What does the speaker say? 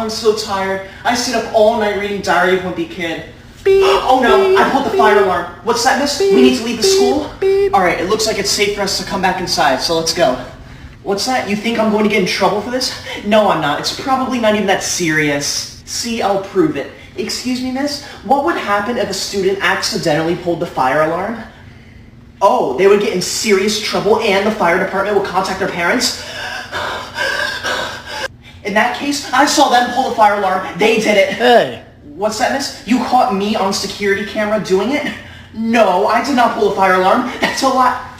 I'm so tired. I stayed up all night reading Diary of a Wimpy Kid. Oh no, I pulled the fire alarm. What's that, miss? We need to leave the school? Alright, it looks like it's safe for us to come back inside, so let's go. What's that? You think I'm going to get in trouble for this? No, I'm not. It's probably not even that serious. See, I'll prove it. Excuse me, miss? What would happen if a student accidentally pulled the fire alarm? Oh, they would get in serious trouble and the fire department would contact their parents? In that case, I saw them pull the fire alarm. They did it. Hey. What's that, miss? You caught me on security camera doing it? No, I did not pull a fire alarm. That's a lie.